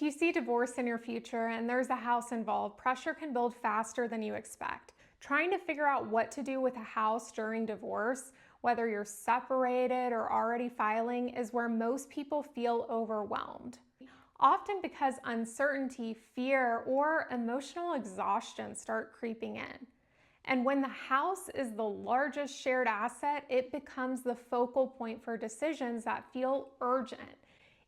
you see divorce in your future and there's a house involved, pressure can build faster than you expect. Trying to figure out what to do with a house during divorce, whether you're separated or already filing, is where most people feel overwhelmed. Often because uncertainty, fear, or emotional exhaustion start creeping in. And when the house is the largest shared asset, it becomes the focal point for decisions that feel urgent,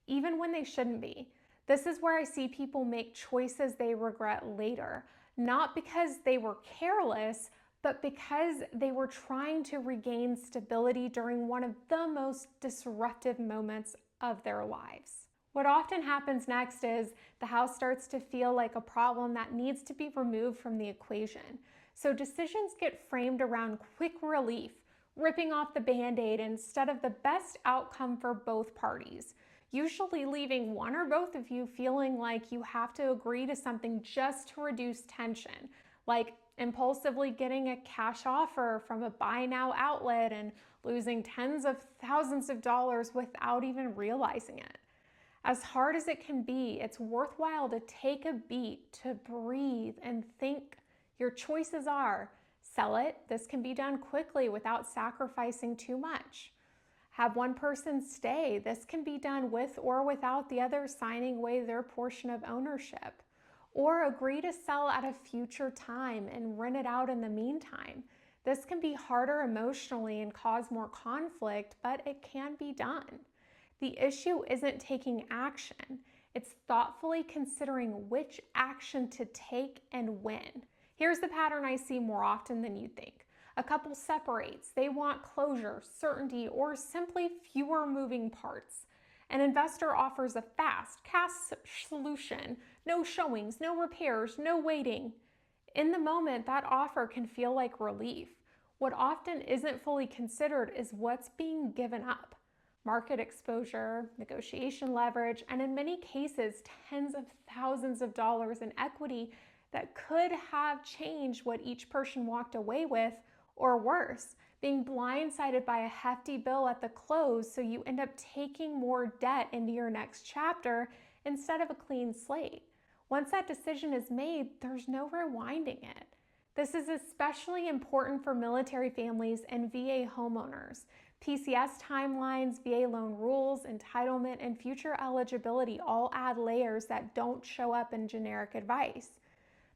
even when they shouldn't be. This is where I see people make choices they regret later, not because they were careless, but because they were trying to regain stability during one of the most disruptive moments of their lives. What often happens next is the house starts to feel like a problem that needs to be removed from the equation. So decisions get framed around quick relief, ripping off the Band-Aid instead of the best outcome for both parties, usually leaving one or both of you feeling like you have to agree to something just to reduce tension, like impulsively getting a cash offer from a buy now outlet and losing tens of thousands of dollars without even realizing it. As hard as it can be, it's worthwhile to take a beat, to breathe and think. Your choices are: sell it. This can be done quickly without sacrificing too much. Have one person stay. This can be done with or without the other signing away their portion of ownership. Or agree to sell at a future time and rent it out in the meantime. This can be harder emotionally and cause more conflict, but it can be done. The issue isn't taking action. It's thoughtfully considering which action to take and when. Here's the pattern I see more often than you think. A couple separates. They want closure, certainty, or simply fewer moving parts. An investor offers a fast, cash solution. No showings, no repairs, no waiting. In the moment, that offer can feel like relief. What often isn't fully considered is what's being given up. Market exposure, negotiation leverage, and in many cases, tens of thousands of dollars in equity that could have changed what each person walked away with, or worse, being blindsided by a hefty bill at the close, so you end up taking more debt into your next chapter instead of a clean slate. Once that decision is made, there's no rewinding it. This is especially important for military families and VA homeowners. PCS timelines, VA loan rules, entitlement, and future eligibility all add layers that don't show up in generic advice.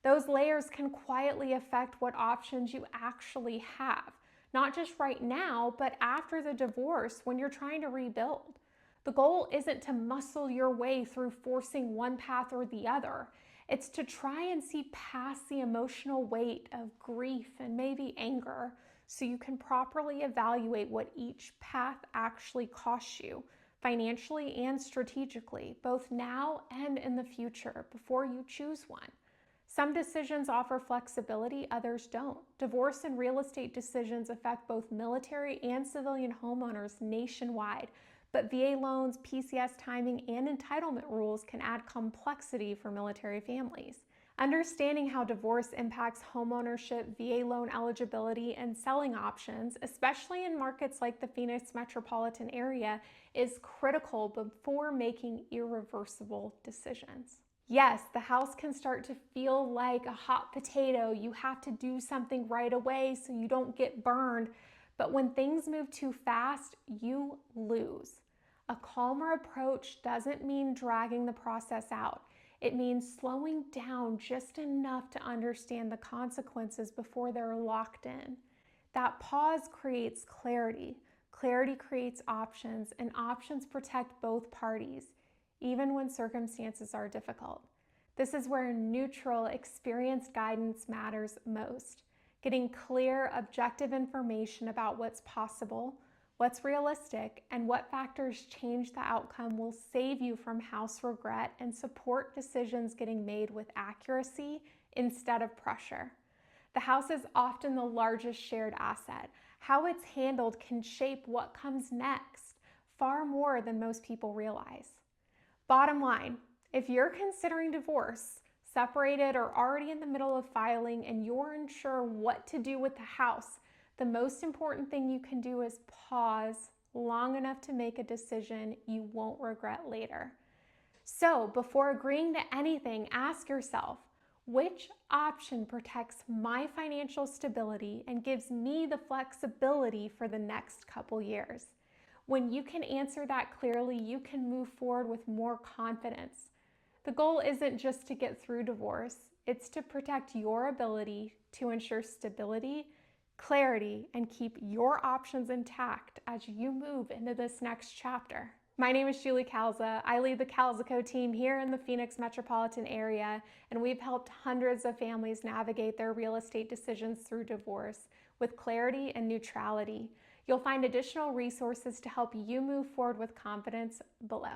Those layers can quietly affect what options you actually have, not just right now, but after the divorce when you're trying to rebuild. The goal isn't to muscle your way through forcing one path or the other. It's to try and see past the emotional weight of grief and maybe anger so you can properly evaluate what each path actually costs you, financially and strategically, both now and in the future, before you choose one. Some decisions offer flexibility, others don't. Divorce and real estate decisions affect both military and civilian homeowners nationwide, but VA loans, PCS timing, and entitlement rules can add complexity for military families. Understanding how divorce impacts homeownership, VA loan eligibility, and selling options, especially in markets like the Phoenix metropolitan area, is critical before making irreversible decisions. Yes, the house can start to feel like a hot potato. You have to do something right away so you don't get burned. But when things move too fast, you lose. A calmer approach doesn't mean dragging the process out. It means slowing down just enough to understand the consequences before they're locked in. That pause creates clarity. Clarity creates options, and options protect both parties, even when circumstances are difficult. This is where neutral, experienced guidance matters most. Getting clear, objective information about what's possible, what's realistic, and what factors change the outcome will save you from house regret and support decisions getting made with accuracy instead of pressure. The house is often the largest shared asset. How it's handled can shape what comes next, far more than most people realize. Bottom line, if you're considering divorce, separated, or already in the middle of filing, and you're unsure what to do with the house, the most important thing you can do is pause long enough to make a decision you won't regret later. So, before agreeing to anything, ask yourself, which option protects my financial stability and gives me the flexibility for the next couple years? When you can answer that clearly, you can move forward with more confidence. The goal isn't just to get through divorce, it's to protect your ability to ensure stability, clarity, and keep your options intact as you move into this next chapter. My name is Julie Calza. I lead the Calzaco team here in the Phoenix metropolitan area, and we've helped hundreds of families navigate their real estate decisions through divorce with clarity and neutrality. You'll find additional resources to help you move forward with confidence below.